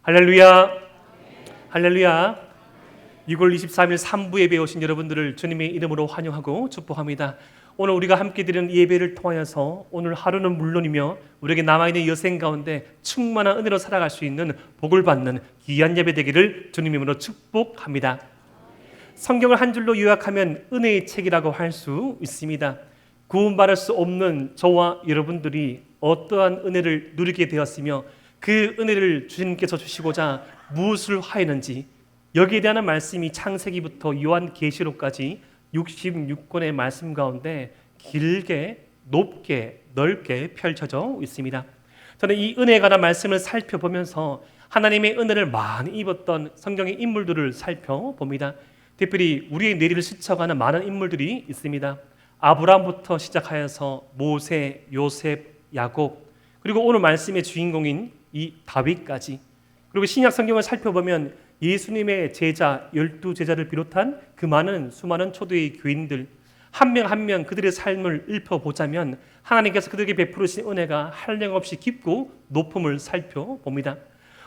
할렐루야, 할렐루야. 6월 23일 3부 예배에 오신 여러분들을 주님의 이름으로 환영하고 축복합니다. 오늘 우리가 함께 드리는 예배를 통하여서 오늘 하루는 물론이며 우리에게 남아있는 여생 가운데 충만한 은혜로 살아갈 수 있는 복을 받는 귀한 예배 되기를 주님의 이름으로 축복합니다. 성경을 한 줄로 요약하면 은혜의 책이라고 할 수 있습니다. 구원받을 수 없는 저와 여러분들이 어떠한 은혜를 누리게 되었으며 그 은혜를 주님께서 주시고자 무엇을 하였는지 여기에 대한 말씀이 창세기부터 요한계시록까지 66권의 말씀 가운데 길게 높게 넓게 펼쳐져 있습니다. 저는 이 은혜에 관한 말씀을 살펴보면서 하나님의 은혜를 많이 입었던 성경의 인물들을 살펴봅니다. 특별히 우리의 뇌리를 스쳐가는 많은 인물들이 있습니다. 아브라함부터 시작하여서 모세, 요셉, 야곱, 그리고 오늘 말씀의 주인공인 이 다윗까지, 그리고 신약 성경을 살펴보면 예수님의 제자 12제자를 비롯한 그 많은 수많은 초대의 교인들 한 명 한 명 그들의 삶을 읊어보자면 하나님께서 그들에게 베푸르신 은혜가 한량없이 깊고 높음을 살펴봅니다.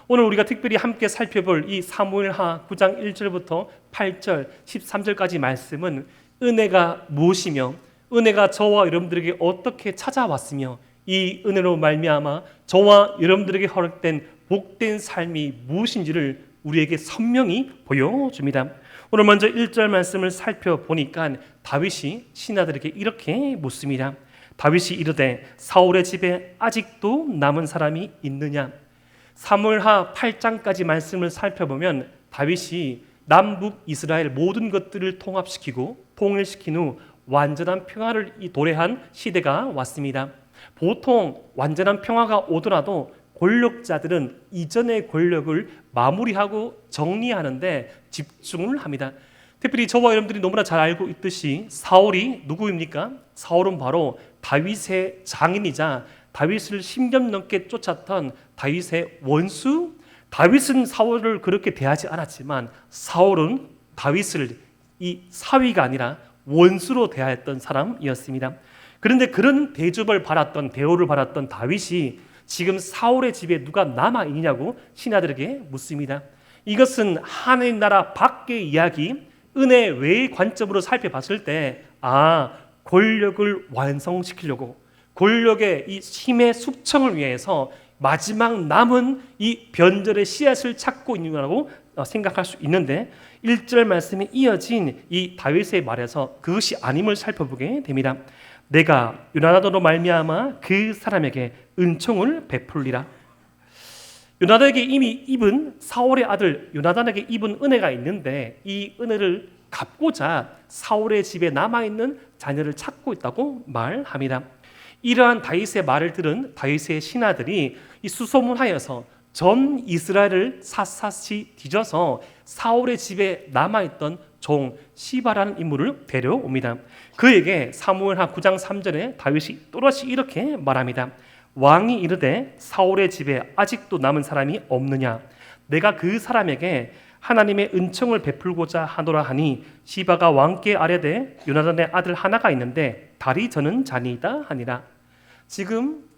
오늘 우리가 특별히 함께 살펴볼 이 사무엘하 9장 1절부터 8절 13절까지 말씀은 은혜가 무엇이며 은혜가 저와 여러분들에게 어떻게 찾아왔으며 이 은혜로 말미암아 저와 여러분들에게 허락된 복된 삶이 무엇인지를 우리에게 선명히 보여줍니다. 오늘 먼저 1절 말씀을 살펴보니까 다윗이 신하들에게 이렇게 묻습니다. 다윗이 이르되 사울의 집에 아직도 남은 사람이 있느냐? 사무엘하 8장까지 말씀을 살펴보면 다윗이 남북 이스라엘 모든 것들을 통합시키고 통일시킨 후 완전한 평화를 도래한 시대가 왔습니다. 보통 완전한 평화가 오더라도 권력자들은 이전의 권력을 마무리하고 정리하는데 집중을 합니다. 특별히 저와 여러분들이 너무나 잘 알고 있듯이 사울이 누구입니까? 사울은 바로 다윗의 장인이자 다윗을 10년 넘게 쫓았던 다윗의 원수. 다윗은 사울을 그렇게 대하지 않았지만 사울은 다윗을 이 사위가 아니라 원수로 대하였던 사람이었습니다. 그런데 그런 대접을 받았던 대우를 받았던 다윗이 지금 사울의 집에 누가 남아 있냐고 신하들에게 묻습니다. 이것은 하나님 나라 밖의 이야기, 은혜 외의 관점으로 살펴봤을 때 권력을 완성시키려고 권력의 이 힘의 숙청을 위해서 마지막 남은 이 변절의 씨앗을 찾고 있는 거라고 생각할 수 있는데 1절 말씀이 이어진 이 다윗의 말에서 그것이 아님을 살펴보게 됩니다. 내가 요나단으로 말미암아 그 사람에게 은총을 베풀리라. 요나단에게 이미 입은 사울의 아들 요나단에게 입은 은혜가 있는데 이 은혜를 갚고자 사울의 집에 남아있는 자녀를 찾고 있다고 말합니다. 이러한 다윗의 말을 들은 다윗의 신하들이 이 수소문하여서 전 이스라엘을 샅샅이 뒤져서 사울의 집에 남아있던 종 시바라는 인물을 데려옵니다. 그에게 사무엘하 9장 3절에 다윗이 또다시 이렇게 말합니다. 왕이 이르되 사울의 집에 아직도 남은 사람이 없느냐? 내가 그 사람에게 하나님의 은총을 베풀고자 하노라 하니 시바가 왕께 아뢰되 요나단의 아들 하나가 있는데 다리 저는 자니이다 하니라. 지금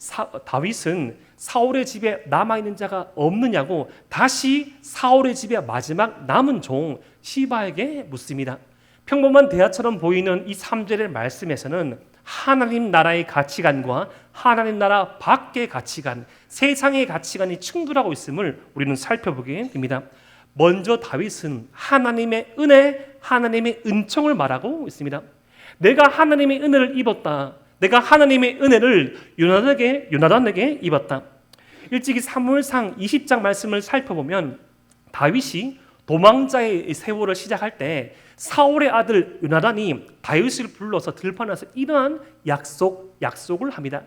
다윗은 사울의 집에 남아있는 자가 없느냐고 다시 사울의 집에 마지막 남은 종 시바에게 묻습니다. 평범한 대화처럼 보이는 이 3절의 말씀에서는 하나님 나라의 가치관과 하나님 나라 밖의 가치관, 세상의 가치관이 충돌하고 있음을 우리는 살펴보게 됩니다. 먼저 다윗은 하나님의 은혜, 하나님의 은총을 말하고 있습니다. 내가 하나님의 은혜를 입었다. 내가 하나님의 은혜를 요나단에게 입었다. 일찍이 사무엘상 20장 말씀을 살펴보면 다윗이 도망자의 세월을 시작할 때 사울의 아들 요나단이 다윗을 불러서 들판에서 이러한 약속을 합니다.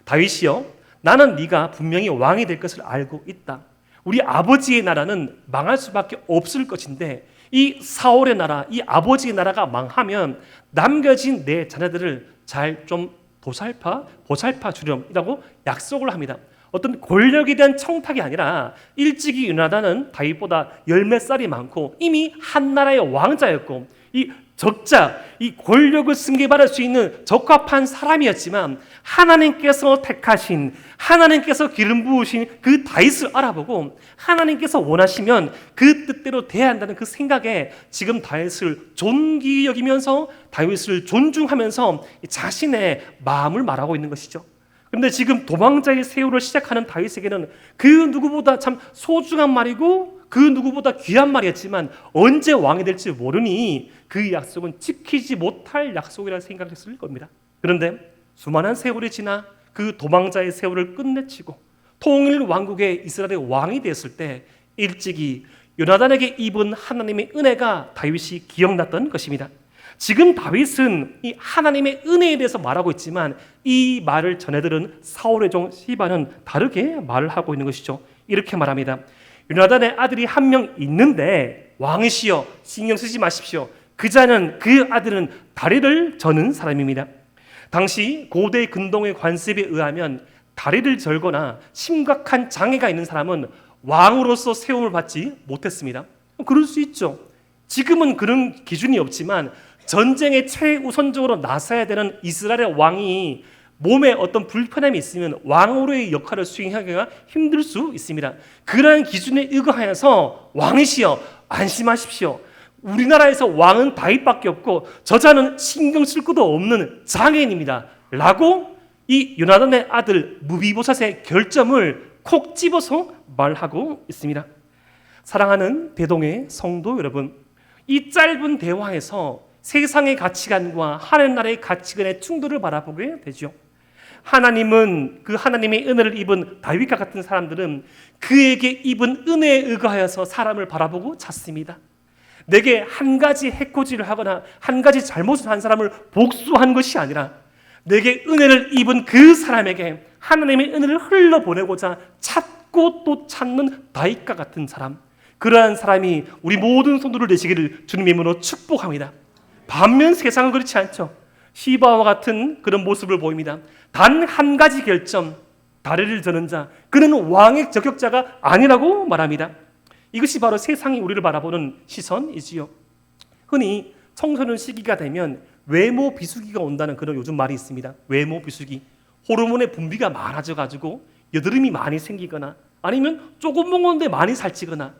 다윗이여, 나는 네가 분명히 왕이 될 것을 알고 있다. 우리 아버지의 나라는 망할 수밖에 없을 것인데 이 사울의 나라, 이 아버지의 나라가 망하면 남겨진 내 자녀들을 잘 좀 보살펴 주렴이라고 약속을 합니다. 어떤 권력에 대한 청탁이 아니라 일찍이 요나단은 다윗보다 10몇 살이 많고 이미 한 나라의 왕자였고 이 적자, 이 권력을 승계받을 수 있는 적합한 사람이었지만 하나님께서 택하신, 하나님께서 기름 부으신 그 다윗을 알아보고 하나님께서 원하시면 그 뜻대로 돼야 한다는 그 생각에 지금 다윗을 존귀 여기면서 다윗을 존중하면서 자신의 마음을 말하고 있는 것이죠. 그런데 지금 도망자의 세월을 시작하는 다윗에게는 그 누구보다 참 소중한 말이고 그 누구보다 귀한 말이었지만 언제 왕이 될지 모르니 그 약속은 지키지 못할 약속이라는 생각했을 겁니다. 그런데 수많은 세월이 지나 그 도망자의 세월을 끝내치고 통일 왕국의 이스라엘의 왕이 됐을 때 일찍이 요나단에게 입은 하나님의 은혜가 다윗이 기억났던 것입니다. 지금 다윗은 이 하나님의 은혜에 대해서 말하고 있지만 이 말을 전해들은 사울의 종 시바는 다르게 말을 하고 있는 것이죠. 이렇게 말합니다. 요나단의 아들이 한 명 있는데 왕이시여 신경 쓰지 마십시오. 그 아들은 다리를 저는 사람입니다. 당시 고대 근동의 관습에 의하면 다리를 절거나 심각한 장애가 있는 사람은 왕으로서 세움을 받지 못했습니다. 그럴 수 있죠. 지금은 그런 기준이 없지만 전쟁에 최우선적으로 나서야 되는 이스라엘의 왕이 몸에 어떤 불편함이 있으면 왕으로의 역할을 수행하기가 힘들 수 있습니다. 그러한 기준에 의거하여서 왕이시여 안심하십시오. 우리나라에서 왕은 다윗밖에 없고 저자는 신경 쓸 것도 없는 장애인입니다. 라고 이 요나단의 아들 무비보삿의 결점을 콕 집어서 말하고 있습니다. 사랑하는 대동의 성도 여러분, 이 짧은 대화에서 세상의 가치관과 하늘나라의 가치관의 충돌을 바라보게 되죠. 하나님은 그 하나님의 은혜를 입은 다윗과 같은 사람들은 그에게 입은 은혜에 의거하여서 사람을 바라보고 찾습니다. 내게 한 가지 해코지를 하거나 한 가지 잘못을 한 사람을 복수한 것이 아니라 내게 은혜를 입은 그 사람에게 하나님의 은혜를 흘러보내고자 찾고 또 찾는 다윗과 같은 사람, 그러한 사람이 우리 모든 성도를 되시기를 주님의 이름으로 축복합니다. 반면 세상은 그렇지 않죠. 시바와 같은 그런 모습을 보입니다. 단 한 가지 결점, 다리를 저는 자, 그는 왕의 저격자가 아니라고 말합니다. 이것이 바로 세상이 우리를 바라보는 시선이지요. 흔히 청소년 시기가 되면 외모 비수기가 온다는 그런 요즘 말이 있습니다. 외모 비수기, 호르몬의 분비가 많아져가지고 여드름이 많이 생기거나 아니면 조금 먹었는데 많이 살찌거나,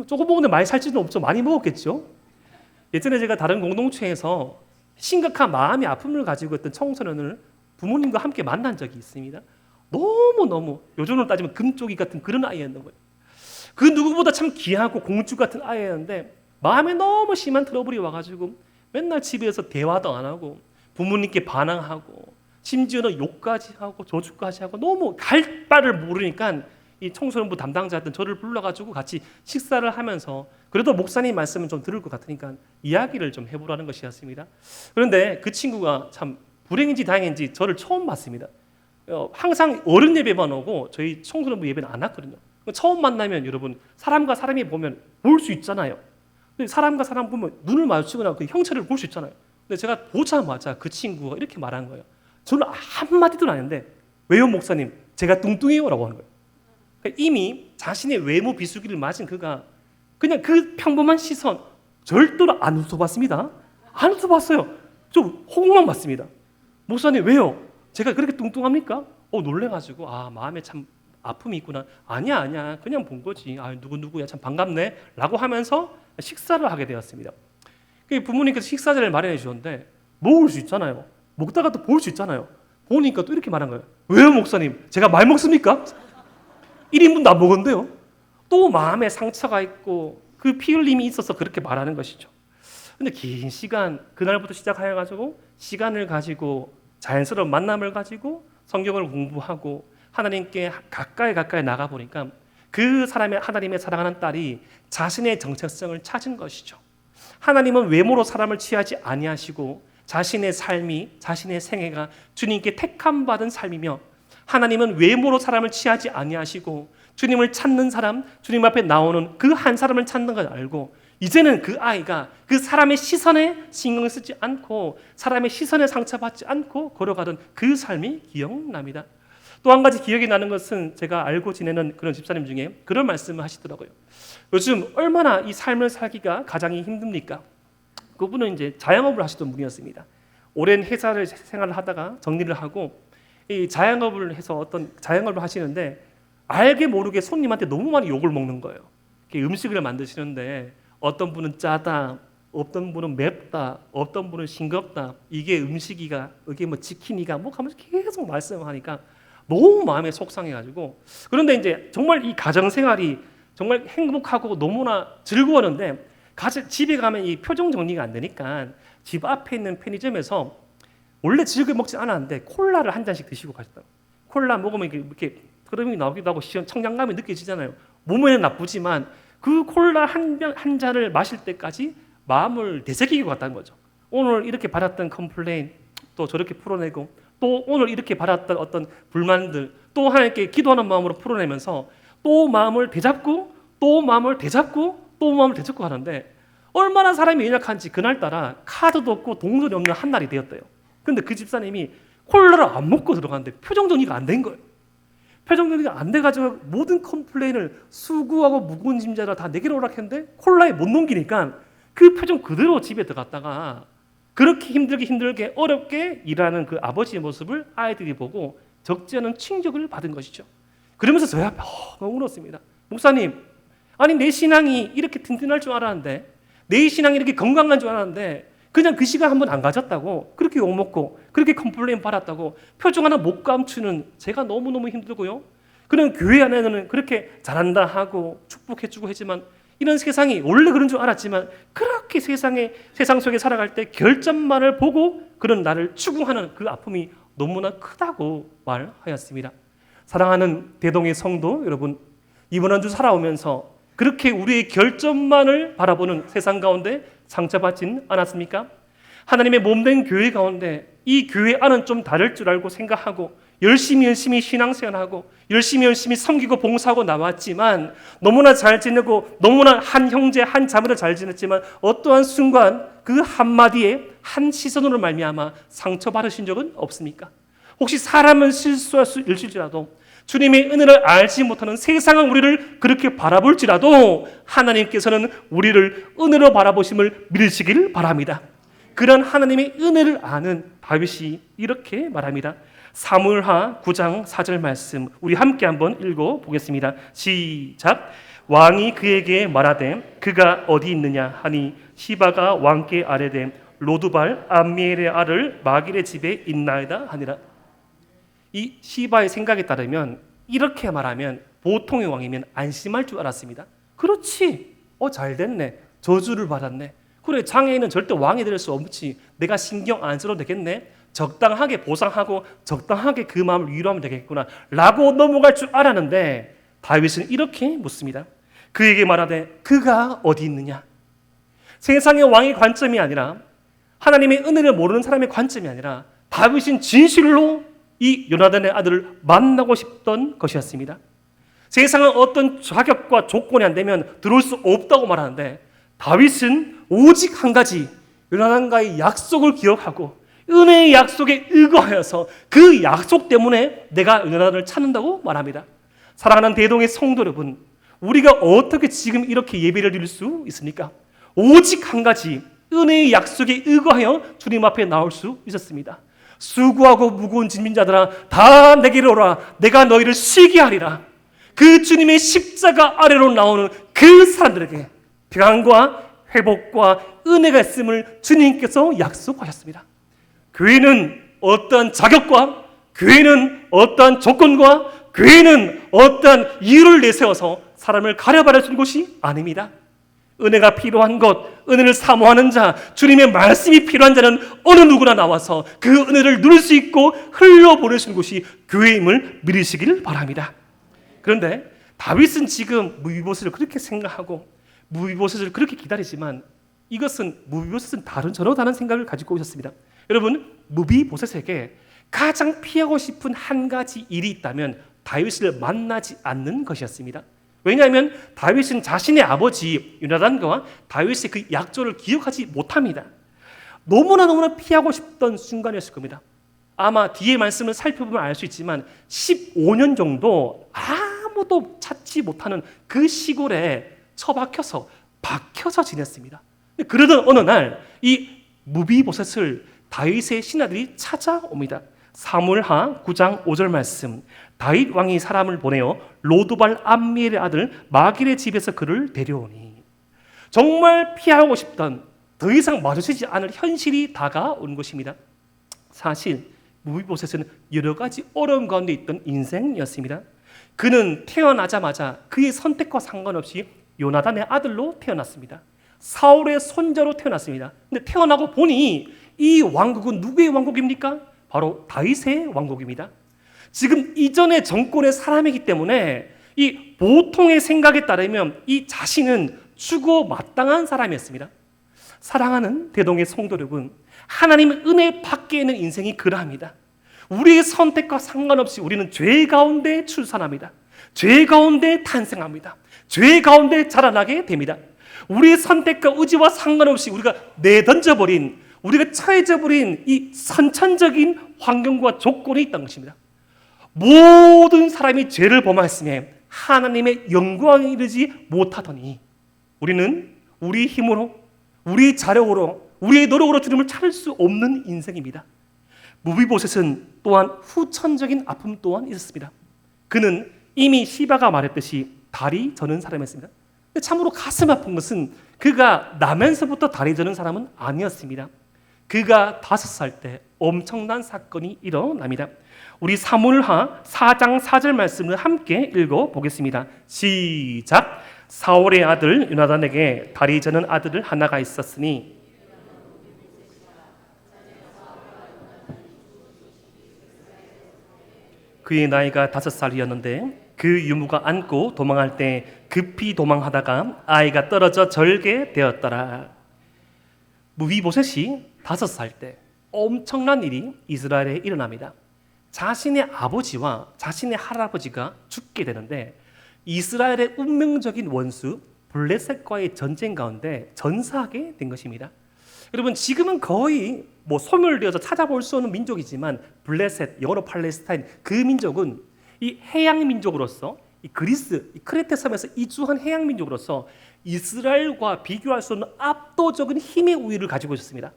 조금 먹었는데 많이 살찌는 없죠. 많이 먹었겠죠. 예전에 제가 다른 공동체에서 심각한 마음의 아픔을 가지고 있던 청소년을 부모님과 함께 만난 적이 있습니다. 너무너무 요즘으로 따지면 금쪽이 같은 그런 아이였는 거예요. 그 누구보다 참 귀하고 공주 같은 아이였는데 마음에 너무 심한 트러블이 와가지고 맨날 집에서 대화도 안 하고 부모님께 반항하고 심지어는 욕까지 하고 저주까지 하고 너무 갈 바를 모르니까 이 청소년부 담당자였던 저를 불러가지고 같이 식사를 하면서 그래도 목사님 말씀은 좀 들을 것 같으니까 이야기를 좀 해보라는 것이었습니다. 그런데 그 친구가 참 불행인지 다행인지 저를 처음 봤습니다. 항상 어른 예배만 오고 저희 청소년부 예배는 안 왔거든요. 처음 만나면 여러분 사람과 사람이 보면 볼 수 있잖아요. 사람과 사람 보면 눈을 마주치거나 그 형체를 볼 수 있잖아요. 근데 제가 보자마자 그 친구가 이렇게 말한 거예요. 저는 한마디도 안 했는데 왜요 목사님? 제가 뚱뚱해요 라고 하는 거예요. 그러니까 이미 자신의 외모 비수기를 맞은 그가 그냥 그 평범한 시선 절대로 안 웃어봤습니다. 안 웃어봤어요. 좀 호응만 받습니다. 목사님 왜요? 제가 그렇게 뚱뚱합니까? 놀래가지고 마음에 참 아픔이 있구나. 아니야 그냥 본 거지. 누구야 참 반갑네 라고 하면서 식사를 하게 되었습니다. 부모님께서 식사자를 마련해 주셨는데 먹을 수 있잖아요. 먹다가 또 볼 수 있잖아요. 보니까 또 이렇게 말한 거예요. 왜요 목사님? 제가 많이 먹습니까? 1인분도 안 먹었는데요. 또 마음에 상처가 있고 그 피 흘림이 있어서 그렇게 말하는 것이죠. 근데 긴 시간 그날부터 시작하여가지고 시간을 가지고 자연스러운 만남을 가지고 성경을 공부하고 하나님께 가까이 나가 보니까 그 사람의 하나님의 사랑하는 딸이 자신의 정체성을 찾은 것이죠. 하나님은 외모로 사람을 취하지 아니하시고 자신의 삶이 자신의 생애가 주님께 택함 받은 삶이며 하나님은 외모로 사람을 취하지 아니하시고 주님을 찾는 사람, 주님 앞에 나오는 그 한 사람을 찾는 걸 알고 이제는 그 아이가 그 사람의 시선에 신경을 쓰지 않고 사람의 시선에 상처받지 않고 걸어가던 그 삶이 기억납니다. 또 한 가지 기억이 나는 것은 제가 알고 지내는 그런 집사님 중에 그런 말씀을 하시더라고요. 요즘 얼마나 이 삶을 살기가 가장 힘듭니까? 그분은 이제 자영업을 하시던 분이었습니다. 오랜 회사를 생활을 하다가 정리를 하고 이 자영업을 해서 어떤 자영업을 하시는데 알게 모르게 손님한테 너무 많이 욕을 먹는 거예요. 음식을 만드시는데 어떤 분은 짜다, 어떤 분은 맵다, 어떤 분은 싱겁다. 이게 음식이가, 이게 뭐 치킨이가 뭐 하면서 계속 말씀하니까 너무 마음에 속상해가지고 그런데 이제 정말 이 가정 생활이 정말 행복하고 너무나 즐거웠는데 집에 가면 이 표정 정리가 안 되니까 집 앞에 있는 편의점에서 원래 즐겨 먹지 않았는데 콜라를 한 잔씩 드시고 가셨다. 콜라 먹으면 이렇게 흐름이 나오기도 하고 청량감이 느껴지잖아요. 몸에는 나쁘지만 그 콜라 한 잔을 마실 때까지 마음을 되새기고 갔다는 거죠. 오늘 이렇게 받았던 컴플레인 또 저렇게 풀어내고 또 오늘 이렇게 받았던 어떤 불만들 또 하나님께 기도하는 마음으로 풀어내면서 또 마음을 되잡고 또 마음을 되잡고 또 마음을 되잡고 하는데 얼마나 사람이 연약한지 그날따라 카드도 없고 동전이 없는 한 날이 되었대요. 근데 그 집사님이 콜라를 안 먹고 들어갔는데 표정 정리가 안 된 거예요. 표정 정리가 안 돼가지고 모든 컴플레인을 수고하고 무거운 짐자라 다 내게로 오락했는데 콜라에 못 넘기니까 그 표정 그대로 집에 들어갔다가 그렇게 힘들게 어렵게 일하는 그 아버지의 모습을 아이들이 보고 적지 않은 충격을 받은 것이죠. 그러면서 저희 앞에 울었습니다. 목사님, 아니 내 신앙이 이렇게 든든할 줄 알았는데 내 신앙이 이렇게 건강한 줄 알았는데 그냥 그 시간 한번 안 가졌다고 그렇게 욕먹고 그렇게 컴플레인 받았다고 표정 하나 못 감추는 제가 너무너무 힘들고요. 그런 교회 안에는 그렇게 잘한다 하고 축복해주고 하지만 이런 세상이 원래 그런 줄 알았지만 그렇게 세상 속에 살아갈 때 결점만을 보고 그런 나를 추궁하는 그 아픔이 너무나 크다고 말하였습니다. 사랑하는 대동의 성도 여러분, 이번 한 주 살아오면서 그렇게 우리의 결점만을 바라보는 세상 가운데 상처받지는 않았습니까? 하나님의 몸된 교회 가운데 이 교회 안은 좀 다를 줄 알고 생각하고 열심히 신앙생활하고 열심히 섬기고 봉사하고 나왔지만 너무나 잘 지내고 너무나 한 형제 한 자매로 잘 지냈지만 어떠한 순간 그 한마디에 한 시선으로 말미암아 상처받으신 적은 없습니까? 혹시 사람은 실수할 수 있을지라도 주님의 은혜를 알지 못하는 세상은 우리를 그렇게 바라볼지라도 하나님께서는 우리를 은혜로 바라보심을 믿으시길 바랍니다. 그런 하나님의 은혜를 아는 다윗이 이렇게 말합니다. 사무엘하 9장 4절 말씀 우리 함께 한번 읽어보겠습니다. 시작. 왕이 그에게 말하되 그가 어디 있느냐 하니 시바가 왕께 아뢰되 로두발 암미엘의 아들 마길의 집에 있나이다 하니라. 이 시바의 생각에 따르면 이렇게 말하면 보통의 왕이면 안심할 줄 알았습니다. 그렇지, 잘 됐네, 저주를 받았네, 그래 장애인은 절대 왕이 될 수 없지, 내가 신경 안 써도 되겠네, 적당하게 보상하고 적당하게 그 마음을 위로하면 되겠구나 라고 넘어갈 줄 알았는데 다윗은 이렇게 묻습니다. 그에게 말하되 그가 어디 있느냐. 세상의 왕의 관점이 아니라 하나님의 은혜를 모르는 사람의 관점이 아니라 다윗은 진실로 이 요나단의 아들을 만나고 싶던 것이었습니다. 세상은 어떤 자격과 조건이 안 되면 들어올 수 없다고 말하는데 다윗은 오직 한 가지 요나단과의 약속을 기억하고 은혜의 약속에 의거하여서 그 약속 때문에 내가 요나단을 찾는다고 말합니다. 사랑하는 대동의 성도 여러분, 우리가 어떻게 지금 이렇게 예배를 드릴 수 있습니까? 오직 한 가지 은혜의 약속에 의거하여 주님 앞에 나올 수 있었습니다. 수고하고 무거운 진민자들아 다 내게로 오라, 내가 너희를 쉬게 하리라. 그 주님의 십자가 아래로 나오는 그 사람들에게 평안과 회복과 은혜가 있음을 주님께서 약속하셨습니다. 교회는 어떠한 자격과 교회는 어떠한 조건과 교회는 어떠한 이유를 내세워서 사람을 가려버려주는 곳이 아닙니다. 은혜가 필요한 것, 은혜를 사모하는 자, 주님의 말씀이 필요한 자는 어느 누구나 나와서 그 은혜를 누릴 수 있고 흘려보내시는 곳이 교회임을 믿으시길 바랍니다. 그런데 다윗은 지금 무비보셋을 그렇게 생각하고 무비보셋을 그렇게 기다리지만 이것은 무비보셋은 전혀 다른 생각을 가지고 오셨습니다. 여러분, 무비보셋에게 가장 피하고 싶은 한 가지 일이 있다면 다윗을 만나지 않는 것이었습니다. 왜냐하면 다윗은 자신의 아버지 요나단과 다윗의 그 약조를 기억하지 못합니다. 너무나 피하고 싶던 순간이었을 겁니다. 아마 뒤에 말씀을 살펴보면 알 수 있지만 15년 정도 아무도 찾지 못하는 그 시골에 박혀서 지냈습니다. 그러던 어느 날 이 무비보셋을 다윗의 신하들이 찾아옵니다. 사무엘하 9장 5절 말씀. 다윗 왕이 사람을 보내어 로드발 암미엘의 아들 마길의 집에서 그를 데려오니, 정말 피하고 싶던, 더 이상 마주치지 않을 현실이 다가온 것입니다. 사실 무비보셋은 여러 가지 어려움 가운데 있던 인생이었습니다. 그는 태어나자마자 그의 선택과 상관없이 요나단의 아들로 태어났습니다. 사울의 손자로 태어났습니다. 근데 태어나고 보니 이 왕국은 누구의 왕국입니까? 바로 다윗의 왕국입니다. 지금 이전의 정권의 사람이기 때문에 이 보통의 생각에 따르면 이 자신은 죽어 마땅한 사람이었습니다. 사랑하는 대동의 성도 여러분, 하나님의 은혜 밖에 있는 인생이 그러합니다. 우리의 선택과 상관없이 우리는 죄 가운데 출산합니다. 죄 가운데 탄생합니다. 죄 가운데 자라나게 됩니다. 우리의 선택과 의지와 상관없이 우리가 내던져버린, 우리가 처해져버린 이 선천적인 환경과 조건이 있다는 것입니다. 모든 사람이 죄를 범하였음에 하나님의 영광에 이르지 못하더니 우리는 우리 힘으로, 우리 자력으로, 우리의 노력으로 주님을 찾을 수 없는 인생입니다. 무비보셋은 또한 후천적인 아픔 또한 있었습니다. 그는 이미 시바가 말했듯이 다리 저는 사람이었습니다. 참으로 가슴 아픈 것은 그가 나면서부터 다리 저는 사람은 아니었습니다. 그가 5살 때 엄청난 사건이 일어납니다. 우리 사무엘하 4장 4절 말씀을 함께 읽어보겠습니다. 시작. 사울의 아들 요나단에게 다리 저는 아들 하나가 있었으니 그의 나이가 5살이었는데 그 유무가 안고 도망할 때 급히 도망하다가 아이가 떨어져 절게 되었더라. 무비보셋이 5살 때 엄청난 일이 이스라엘에 일어납니다. 자신의 아버지와 자신의 할아버지가 죽게 되는데 이스라엘의 운명적인 원수 블레셋과의 전쟁 가운데 전사하게 된 것입니다. 여러분, 지금은 거의 소멸되어서 찾아볼 수 없는 민족이지만 블레셋, 영어로 팔레스타인, 그 민족은 이 해양 민족으로서 이 그리스, 이 크레테 섬에서 이주한 해양 민족으로서 이스라엘과 비교할 수 없는 압도적인 힘의 우위를 가지고 있었습니다.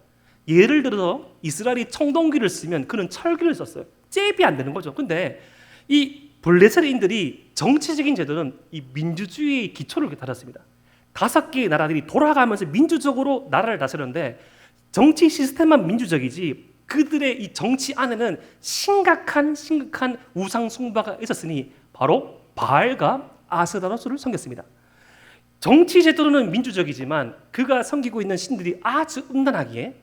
예를 들어서 이스라엘이 청동기를 쓰면 그는 철기를 썼어요. 잽이 안 되는 거죠. 근데 이 블레셋인들이 정치적인 제도는 이 민주주의의 기초를 달았습니다. 5개의 나라들이 돌아가면서 민주적으로 나라를 다스렸는데 정치 시스템만 민주적이지 그들의 이 정치 안에는 심각한 우상 숭배가 있었으니 바로 바알과 아스다로스를 섬겼습니다. 정치 제도는 민주적이지만 그가 섬기고 있는 신들이 아주 음란하기에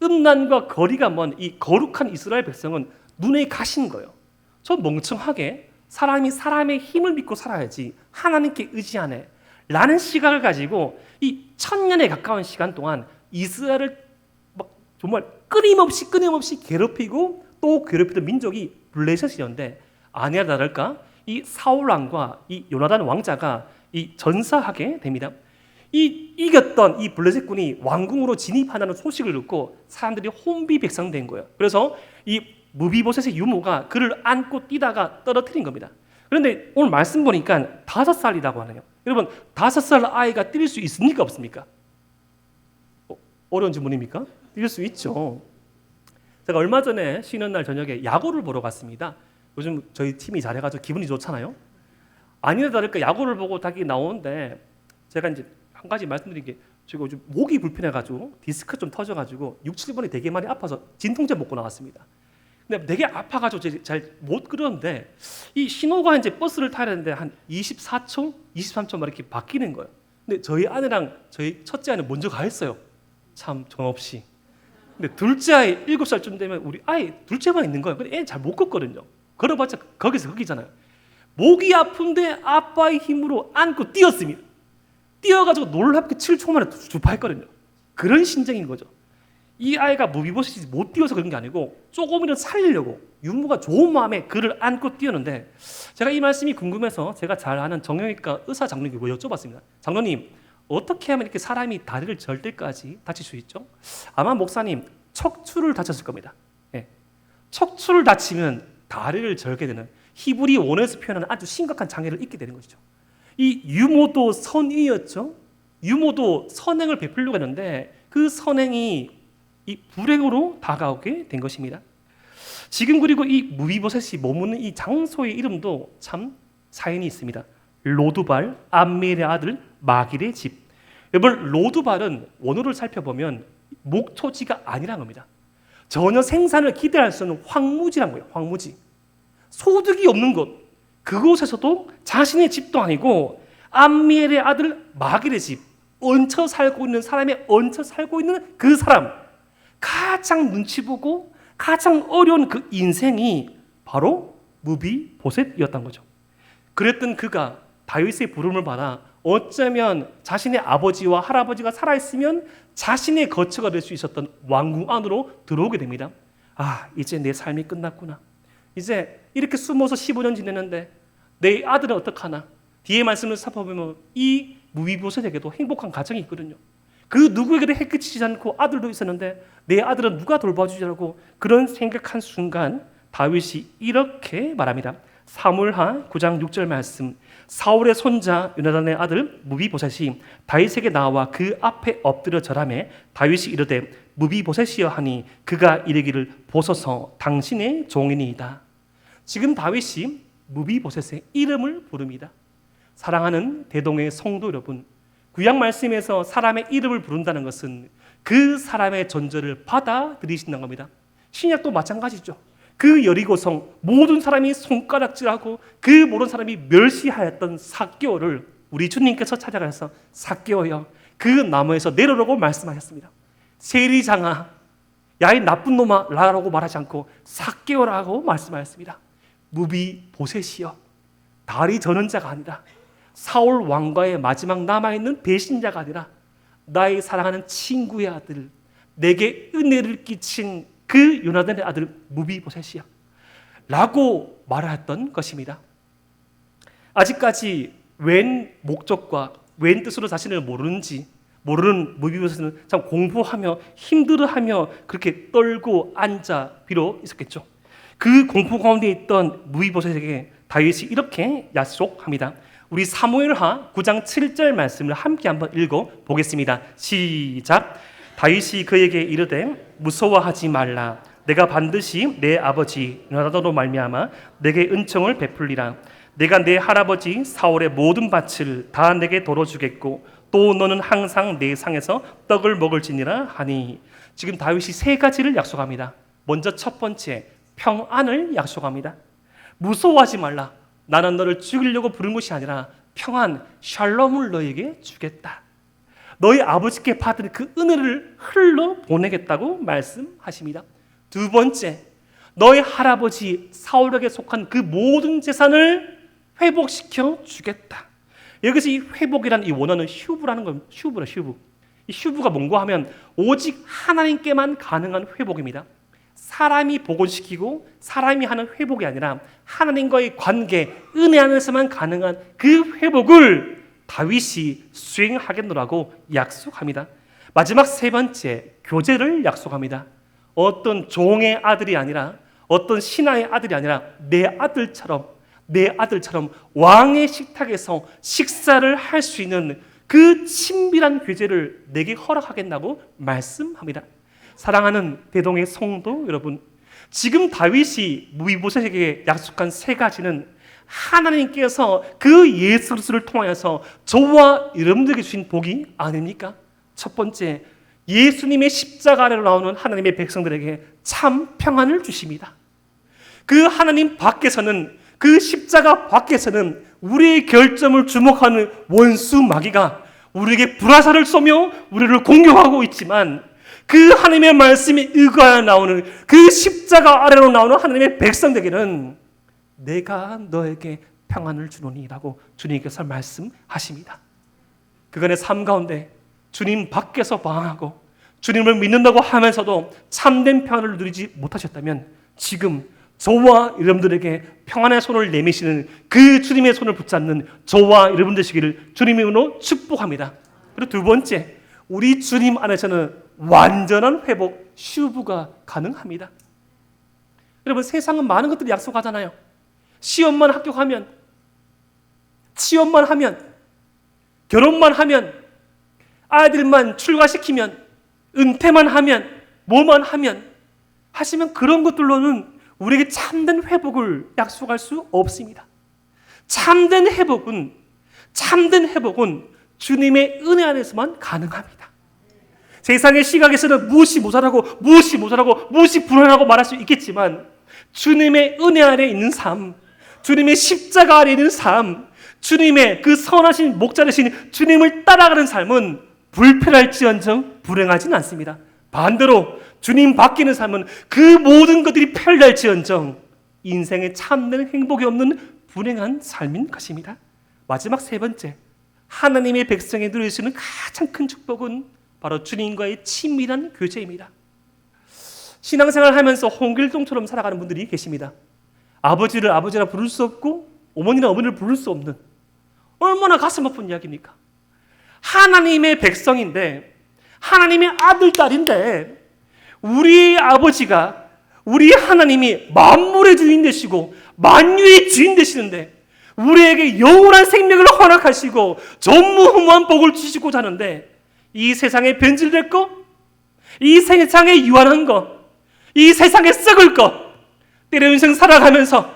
음란과 거리가 먼 이 거룩한 이스라엘 백성은 눈에 가신 거예요. 저 멍청하게 사람이 사람의 힘을 믿고 살아야지 하나님께 의지하네 라는 시각을 가지고 이 1000년에 가까운 시간 동안 이스라엘을 정말 끊임없이 괴롭히고 또 괴롭히던 민족이 블레셋이었는데 아니나 다를까 이 사울 왕과 이 요나단 왕자가 이 전사하게 됩니다. 이 이겼던 이 블레셋군이 왕궁으로 진입한다는 소식을 듣고 사람들이 혼비백산된 거예요. 그래서 이 무비보셋의 유모가 그를 안고 뛰다가 떨어뜨린 겁니다. 그런데 오늘 말씀 보니까 5살이라고 하네요. 여러분, 5살 아이가 뛸 수 있습니까, 없습니까? 어려운 질문입니까? 뛸 수 있죠. 제가 얼마 전에 쉬는 날 저녁에 야구를 보러 갔습니다. 요즘 저희 팀이 잘해가지고 기분이 좋잖아요. 아니나 다를까 야구를 보고 닭이 나오는데 제가 이제 한 가지 말씀드린 게 제가 요즘 목이 불편해가지고 디스크 좀 터져가지고 6, 7번이 되게 많이 아파서 진통제 먹고 나왔습니다. 근데 되게 아파가지고 잘 못 그러는데 이 신호가 이제 버스를 타야 되는데 한 24초, 23초 막 이렇게 바뀌는 거예요. 근데 저희 아내랑 저희 첫째 아이는 먼저 가 있어요. 참 정없이. 근데 둘째 아이 7살쯤 되면 우리 아이 둘째만 있는 거예요. 근데 애 잘 못 걷거든요. 걸어봤자 거기서 거기잖아요. 목이 아픈데 아빠의 힘으로 안고 뛰었습니다. 뛰어가지고 놀랍게 7초 만에 주파했거든요. 그런 심정인 거죠. 이 아이가 무비보셋이 못 뛰어서 그런 게 아니고 조금이라도 살리려고 유무가 좋은 마음에 그를 안고 뛰었는데 제가 이 말씀이 궁금해서 제가 잘 아는 정형외과 의사 장로님께 여쭤봤습니다. 장로님, 어떻게 하면 이렇게 사람이 다리를 절 때까지 다칠 수 있죠? 아마 목사님 척추를 다쳤을 겁니다. 네. 척추를 다치면 다리를 절게 되는 히브리 원어에서 표현하는 아주 심각한 장애를 입게 되는 것이죠. 이 유모도 선이였죠. 유모도 선행을 베풀려고 했는데 그 선행이 이 불행으로 다가오게 된 것입니다. 지금 그리고 이 무비보셋이 머무는 이 장소의 이름도 참 사연이 있습니다. 로두발, 암미엘의 아들 마길의 집. 여러분, 로두발은 원어를 살펴보면 목초지가 아니라는 겁니다. 전혀 생산을 기대할 수 없는 황무지란 거예요. 황무지. 소득이 없는 곳. 그곳에서도 자신의 집도 아니고 암미엘의 아들 마길의 집, 얹혀 살고 있는 사람의 얹혀 살고 있는 그 사람, 가장 눈치 보고 가장 어려운 그 인생이 바로 무비보셋이었던 거죠. 그랬던 그가 다윗의 부름을 받아 어쩌면 자신의 아버지와 할아버지가 살아있으면 자신의 거처가 될 수 있었던 왕궁 안으로 들어오게 됩니다. 아, 이제 내 삶이 끝났구나. 이제 이렇게 숨어서 15년 지냈는데 내 아들은 어떡하나. 뒤에 말씀을 살펴보면 이 무비보셋에게도 행복한 가정이 있거든요. 그 누구에게도 해끼치지 않고 아들도 있었는데 내 아들은 누가 돌봐주자고 그런 생각한 순간 다윗이 이렇게 말합니다. 사무엘하 9장 6절 말씀. 사울의 손자 요나단의 아들 무비보셋이 다윗에게 나와 그 앞에 엎드려 절하매 다윗이 이르되 무비보셋이여 하니 그가 이르기를 보소서 당신의 종이니이다. 지금 다윗이 무비보셋의 이름을 부릅니다. 사랑하는 대동의 성도 여러분, 구약 말씀에서 사람의 이름을 부른다는 것은 그 사람의 존재를 받아들이신다는 겁니다. 신약도 마찬가지죠. 그 여리고성 모든 사람이 손가락질하고 그 모든 사람이 멸시하였던 삭개오를 우리 주님께서 찾아가서 삭개오여 그 나무에서 내려오라고 말씀하셨습니다. 세리장아, 야 이 나쁜 놈아 라고 말하지 않고 삭개오라고 말씀하셨습니다. 무비보셋이여, 다리 저는 자가 아니라 사울 왕과의 마지막 남아있는 배신자가 아니라 나의 사랑하는 친구의 아들, 내게 은혜를 끼친 그 요나단의 아들 무비보셋이야 라고 말했던 것입니다. 아직까지 웬 목적과 웬 뜻으로 자신을 모르는 무비보셋은 참 공부하며 힘들어하며 그렇게 떨고 앉아 비로 있었겠죠. 그 공포 가운데 있던 무비보셋에게 다윗이 이렇게 약속합니다. 우리 사무엘하 9장 7절 말씀을 함께 한번 읽어보겠습니다. 시작. 다윗이 그에게 이르되 무서워하지 말라. 내가 반드시 내 아버지 요나단으로 말미암아 내게 은총을 베풀리라. 내가 내 할아버지 사울의 모든 밭을 다 내게 도로 주겠고 또 너는 항상 내 상에서 떡을 먹을지니라 하니. 지금 다윗이 세 가지를 약속합니다. 먼저 첫 번째, 평안을 약속합니다. 무서워하지 말라. 나는 너를 죽이려고 부른 것이 아니라 평안, 샬롬을 너에게 주겠다. 너희 아버지께 받은 그 은혜를 흘러 보내겠다고 말씀하십니다. 두 번째, 너희 할아버지 사울에게 속한 그 모든 재산을 회복시켜 주겠다. 여기서 이 회복이라는 이 원어는 휴브라는 건 휴브. 이 휴브가 뭔가 하면 오직 하나님께만 가능한 회복입니다. 사람이 복원시키고 사람이 하는 회복이 아니라 하나님과의 관계, 은혜 안에서만 가능한 그 회복을 다윗이 수행하겠노라고 약속합니다. 마지막 세 번째, 교제를 약속합니다. 어떤 종의 아들이 아니라 어떤 신하의 아들이 아니라 내 아들처럼 왕의 식탁에서 식사를 할 수 있는 그 친밀한 교제를 내게 허락하겠다고 말씀합니다. 사랑하는 대동의 성도 여러분, 지금 다윗이 무비보셋에게 약속한 세 가지는 하나님께서 그 예수 그리스도를 통하여서 저와 여러분들에게 주신 복이 아닙니까? 첫 번째, 예수님의 십자가 아래로 나오는 하나님의 백성들에게 참 평안을 주십니다. 그 하나님 밖에서는, 그 십자가 밖에서는 우리의 결점을 주목하는 원수 마귀가 우리에게 불화살을 쏘며 우리를 공격하고 있지만 그 하나님의 말씀이 의거하여 나오는 그 십자가 아래로 나오는 하나님의 백성들에게는 내가 너에게 평안을 주노니라고 주님께서 말씀하십니다. 그간의 삶 가운데 주님 밖에서 방황하고 주님을 믿는다고 하면서도 참된 평안을 누리지 못하셨다면 지금 저와 여러분들에게 평안의 손을 내미시는 그 주님의 손을 붙잡는 저와 여러분 되시기를 주님의 이름으로 축복합니다. 그리고 두 번째, 우리 주님 안에서는 완전한 회복, 슈브가 가능합니다. 여러분, 세상은 많은 것들을 약속하잖아요. 시험만 합격하면, 취업만 하면, 결혼만 하면, 아들만 출가시키면, 은퇴만 하면, 뭐만 하면 하시면 그런 것들로는 우리에게 참된 회복을 약속할 수 없습니다. 참된 회복은 주님의 은혜 안에서만 가능합니다. 세상의 시각에서는 무엇이 모자라고 무엇이 불안하고 말할 수 있겠지만 주님의 은혜 아래 있는 삶, 주님의 십자가 아래 있는 삶, 주님의 그 선하신 목자 되신 주님을 따라가는 삶은 불편할지언정 불행하지는 않습니다. 반대로 주님 바뀌는 삶은 그 모든 것들이 편리할지언정 인생에 참된 행복이 없는 불행한 삶인 것입니다. 마지막 세 번째, 하나님의 백성이 누릴 수 있는 가장 큰 축복은 바로 주님과의 친밀한 교제입니다. 신앙생활을 하면서 홍길동처럼 살아가는 분들이 계십니다. 아버지를 아버지라 부를 수 없고 어머니나 어머니를 부를 수 없는, 얼마나 가슴 아픈 이야기입니까? 하나님의 백성인데, 하나님의 아들, 딸인데 우리 아버지가, 우리 하나님이 만물의 주인 되시고 만유의 주인 되시는데 우리에게 영원한 생명을 허락하시고 전무후무한 복을 주시고자 하는데 이 세상에 변질될 거, 이 세상에 유한한 거, 이 세상에 썩을 거, 때로 인생 살아가면서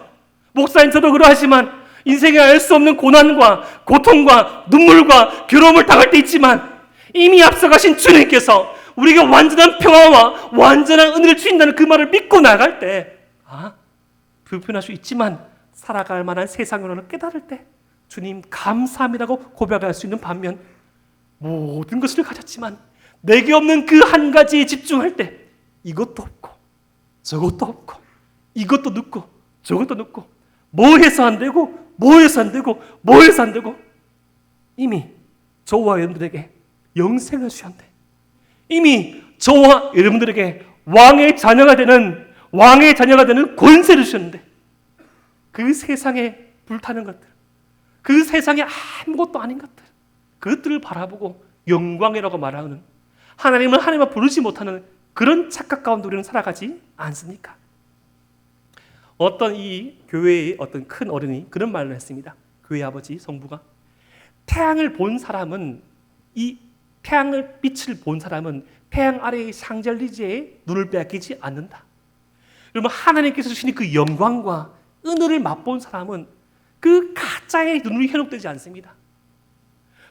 목사님 저도 그러하지만 인생에 알 수 없는 고난과 고통과 눈물과 괴로움을 당할 때 있지만 이미 앞서가신 주님께서 우리에게 완전한 평화와 완전한 은혜를 주신다는 그 말을 믿고 나갈 때 불편할 수 있지만 살아갈 만한 세상으로는 깨달을 때 주님 감사합니다고 고백할 수 있는 반면 모든 것을 가졌지만 내게 없는 그 한 가지에 집중할 때 이것도 없고 저것도 없고 이것도 늦고 저것도 늦고 뭐 해서 안 되고 이미 저와 여러분들에게 영생을 주셨는데, 이미 저와 여러분들에게 왕의 자녀가 되는 권세를 주셨는데 그 세상에 불타는 것들, 그 세상에 아무것도 아닌 것들, 그것들을 바라보고 영광이라고 말하는, 하나님을 하나님을 부르지 못하는 그런 착각 가운데 우리는 살아가지 않습니까? 어떤 이 교회의 어떤 큰 어른이 그런 말을 했습니다. 교회 아버지 성부가, 태양을 본 사람은, 이 태양을 빛을 본 사람은 태양 아래의 샹젤리제에 눈을 빼앗기지 않는다. 여러분, 하나님께서 주신 그 영광과 은혜를 맛본 사람은 그 가짜의 눈이 현혹되지 않습니다.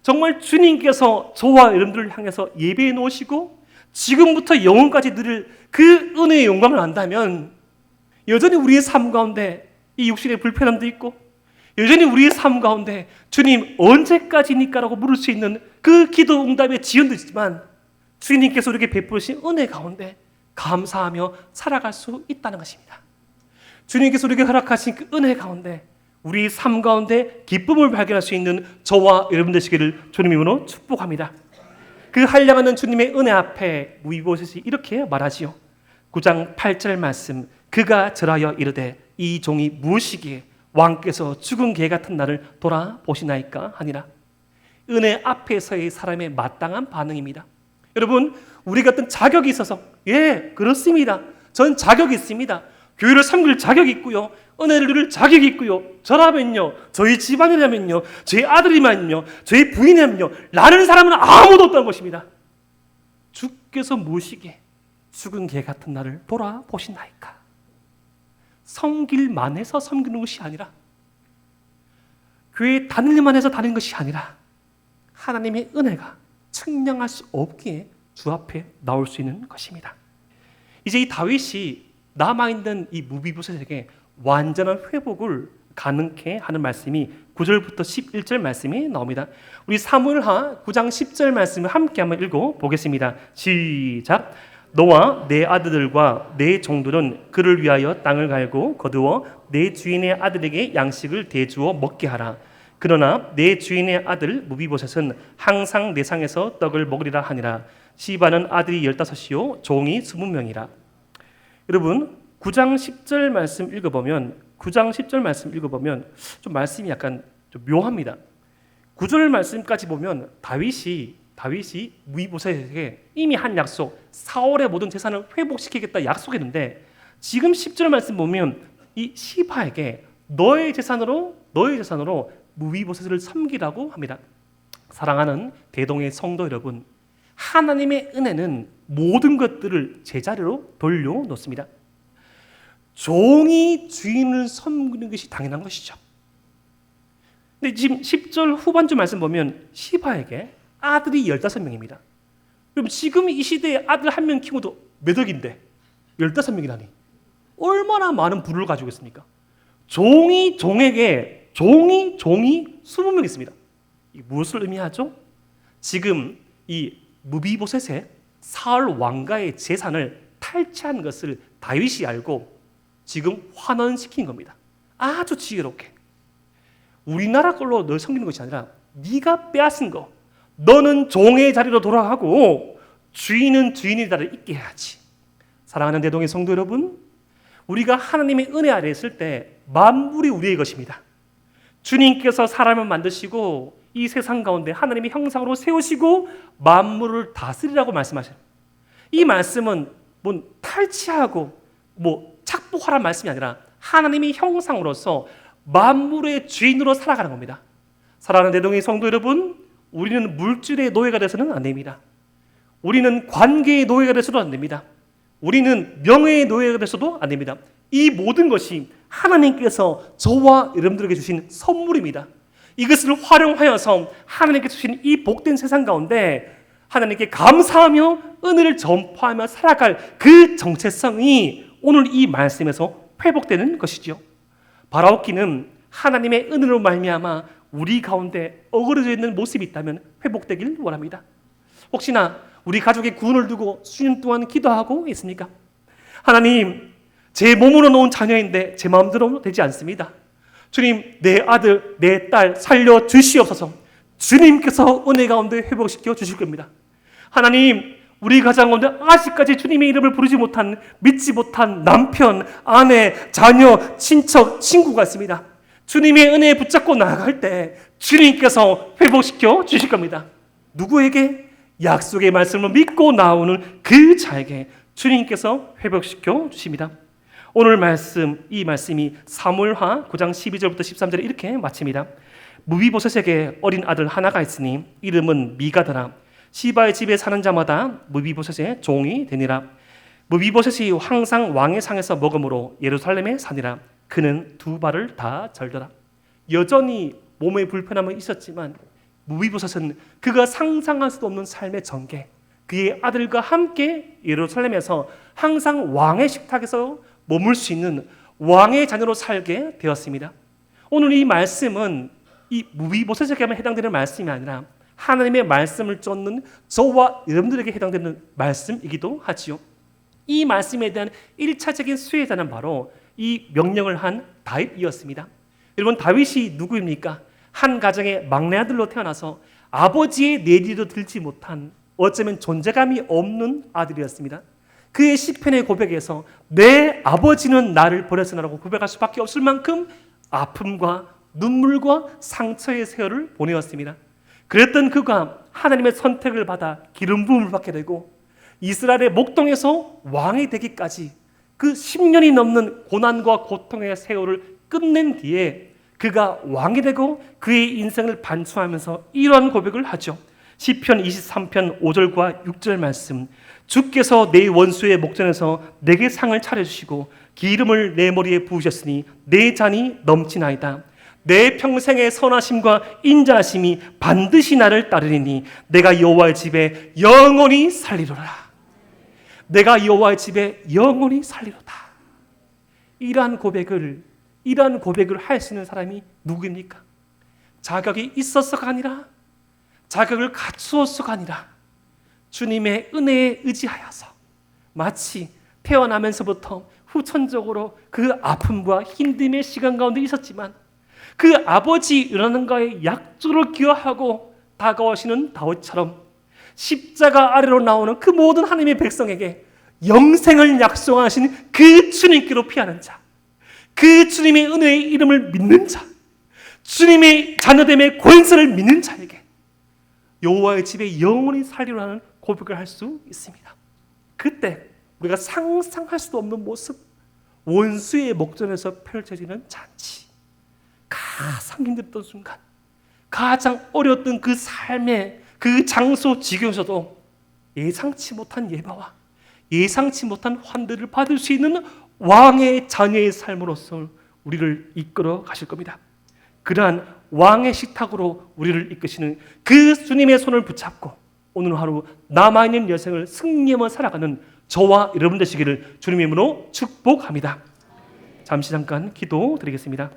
정말 주님께서 저와 여러분들을 향해서 예배해 놓으시고 지금부터 영원까지 누릴 그 은혜의 영광을 안다면 여전히 우리의 삶 가운데 이 육신의 불편함도 있고 여전히 우리의 삶 가운데 주님 언제까지니까 라고 물을 수 있는 그 기도 응답의 지연도 있지만 주님께서 우리에게 베푸신 은혜 가운데 감사하며 살아갈 수 있다는 것입니다. 주님께서 우리에게 허락하신 그 은혜 가운데 우리 삶 가운데 기쁨을 발견할 수 있는 저와 여러분 되시기를 주님 이름으로 축복합니다. 그 한량하는 주님의 은혜 앞에 무이보셋이 이렇게 말하지요. 9장 8절 말씀, 그가 절하여 이르되 이 종이 무엇이기에 왕께서 죽은 개 같은 나를 돌아보시나이까 하니라. 은혜 앞에서의 사람의 마땅한 반응입니다. 여러분, 우리가 어떤 자격이 있어서, 예, 그렇습니다. 전 자격이 있습니다. 교회를 섬길 자격이 있고요, 은혜를 누릴 자격이 있고요, 저라면요, 저희 집안이라면요, 저희 아들이면요, 저희 부인이면요, 라는 사람은 아무도 없다는 것입니다. 주께서 무엇이기에 죽은 개 같은 나를 돌아보시나이까. 섬길만 해서 섬기는 것이 아니라, 교회에 다니기만 해서 다니는 것이 아니라 하나님의 은혜가 측량할 수 없기에 주 앞에 나올 수 있는 것입니다. 이제 이 다윗이 남아있는 이 무비보셋에게 완전한 회복을 가능케 하는 말씀이 9절부터 11절 말씀이 나옵니다. 우리 사무엘하 9장 10절 말씀을 함께 한번 읽어보겠습니다. 시작. 너와 내 아들들과 내 종들은 그를 위하여 땅을 갈고 거두어 내 주인의 아들에게 양식을 대주어 먹게 하라. 그러나 내 주인의 아들 무비보셋은 항상 내 상에서 떡을 먹으리라 하니라. 시바는 아들이 15이요 종이 20명이라. 여러분, 9장 10절 말씀 읽어보면 좀 말씀이 약간 좀 묘합니다. 9절 말씀까지 보면 다윗이 무비보셋에게 이미 한 약속, 사울의 모든 재산을 회복시키겠다 약속했는데 지금 10절 말씀 보면 이 시바에게 너의 재산으로 무비보셋을 섬기라고 합니다. 사랑하는 대동의 성도 여러분, 하나님의 은혜는 모든 것들을 제자리로 돌려놓습니다. 종이 주인을 섬기는 것이 당연한 것이죠. 근데 지금 10절 후반절 말씀 보면 시바에게 아들이 15명입니다. 그럼 지금 이 시대에 아들 한 명 키워도 몇 억인데 15명이라니 얼마나 많은 부를 가지고 있습니까? 종이 20명 있습니다. 이게 무엇을 의미하죠? 지금 이 무비보셋의 사울 왕가의 재산을 탈취한 것을 다윗이 알고 지금 환원시킨 겁니다. 아주 지혜롭게. 우리나라 걸로 널 섬기는 것이 아니라 네가 빼앗은 거, 너는 종의 자리로 돌아가고 주인은 주인의 자리를 있게 해야지. 사랑하는 대동의 성도 여러분, 우리가 하나님의 은혜 아래 있을 때 만물이 우리의 것입니다. 주님께서 사람을 만드시고 이 세상 가운데 하나님의 형상으로 세우시고 만물을 다스리라고 말씀하셔요. 이 말씀은 뭐 탈취하고 뭐 착복하라는 말씀이 아니라 하나님의 형상으로서 만물의 주인으로 살아가는 겁니다. 사랑하는 대동의 성도 여러분, 우리는 물질의 노예가 돼서는 안 됩니다. 우리는 관계의 노예가 돼서도 안 됩니다. 우리는 명예의 노예가 돼서도 안 됩니다. 이 모든 것이 하나님께서 저와 여러분들에게 주신 선물입니다. 이것을 활용하여서 하나님께서 주신 이 복된 세상 가운데 하나님께 감사하며 은혜를 전파하며 살아갈 그 정체성이 오늘 이 말씀에서 회복되는 것이죠. 바라옵기는 하나님의 은혜로 말미암아 우리 가운데 어그러져 있는 모습이 있다면 회복되길 원합니다. 혹시나 우리 가족의 구원을 두고 수년 동안 기도하고 있습니까? 하나님, 제 몸으로 놓은 자녀인데 제 마음대로 되지 않습니다. 주님, 내 아들, 내 딸 살려 주시옵소서. 주님께서 은혜 가운데 회복시켜 주실 겁니다. 하나님, 우리 가정 가운데 아직까지 주님의 이름을 부르지 못한, 믿지 못한 남편, 아내, 자녀, 친척, 친구가 있습니다. 주님의 은혜에 붙잡고 나아갈 때 주님께서 회복시켜 주실 겁니다. 누구에게? 약속의 말씀을 믿고 나오는 그 자에게 주님께서 회복시켜 주십니다. 오늘 말씀, 이 말씀이 사무엘하 9장 12절부터 13절에 이렇게 마칩니다. 무비보셋에게 어린 아들 하나가 있으니 이름은 미가더라. 시바의 집에 사는 자마다 무비보셋의 종이 되니라. 무비보셋이 항상 왕의 상에서 먹음으로 예루살렘에 사니라. 그는 두 발을 다 절더라. 여전히 몸에 불편함은 있었지만 무비보셋은 그가 상상할 수도 없는 삶의 전개, 그의 아들과 함께 예루살렘에서 항상 왕의 식탁에서 머물 수 있는 왕의 자녀로 살게 되었습니다. 오늘 이 말씀은 이 무비보셋에게만 해당되는 말씀이 아니라 하나님의 말씀을 쫓는 저와 여러분들에게 해당되는 말씀이기도 하지요. 이 말씀에 대한 1차적인 수혜자는 바로 이 명령을 한 다윗이었습니다. 여러분, 다윗이 누구입니까? 한 가정의 막내 아들로 태어나서 아버지의 내리도 들지 못한, 어쩌면 존재감이 없는 아들이었습니다. 그의 시편의 고백에서 내 아버지는 나를 버렸으나라고 고백할 수밖에 없을 만큼 아픔과 눈물과 상처의 세월을 보내었습니다. 그랬던 그가 하나님의 선택을 받아 기름 부음을 받게 되고 이스라엘의 목동에서 왕이 되기까지 그 10년이 넘는 고난과 고통의 세월을 끝낸 뒤에 그가 왕이 되고 그의 인생을 반추하면서 이러한 고백을 하죠. 시편 23편 5절과 6절 말씀. 주께서 내 원수의 목전에서 내게 상을 차려주시고 기름을 내 머리에 부으셨으니 내 잔이 넘치나이다. 내 평생의 선하심과 인자하심이 반드시 나를 따르리니 내가 여호와의 집에 영원히 살리로라. 내가 여호와의 집에 영원히 살리로다. 이러한 고백을 할 수 있는 사람이 누구입니까? 자격이 있었어가 아니라, 자격을 갖추었어가 아니라 주님의 은혜에 의지하여서 마치 태어나면서부터 후천적으로 그 아픔과 힘듦의 시간 가운데 있었지만 그 아버지 하나님과의 약속을 기억하고 다가오시는 다윗처럼 십자가 아래로 나오는 그 모든 하나님의 백성에게 영생을 약속하신 그 주님께로 피하는 자, 그 주님의 은혜의 이름을 믿는 자, 주님의 자녀됨의 권세를 믿는 자에게 여호와의 집에 영원히 살리라는 고백을 할 수 있습니다. 그때 우리가 상상할 수도 없는 모습, 원수의 목전에서 펼쳐지는 잔치, 가장 힘들었던 순간, 가장 어려웠던 그 삶의 그 장소 지경에서도 예상치 못한 예배와 예상치 못한 환대를 받을 수 있는 왕의 자녀의 삶으로서 우리를 이끌어 가실 겁니다. 그러한 왕의 식탁으로 우리를 이끄시는 그 주님의 손을 붙잡고 오늘 하루 남아있는 여생을 승리하며 살아가는 저와 여러분 되시기를 주님의 이름으로 축복합니다. 잠시 잠깐 기도 드리겠습니다.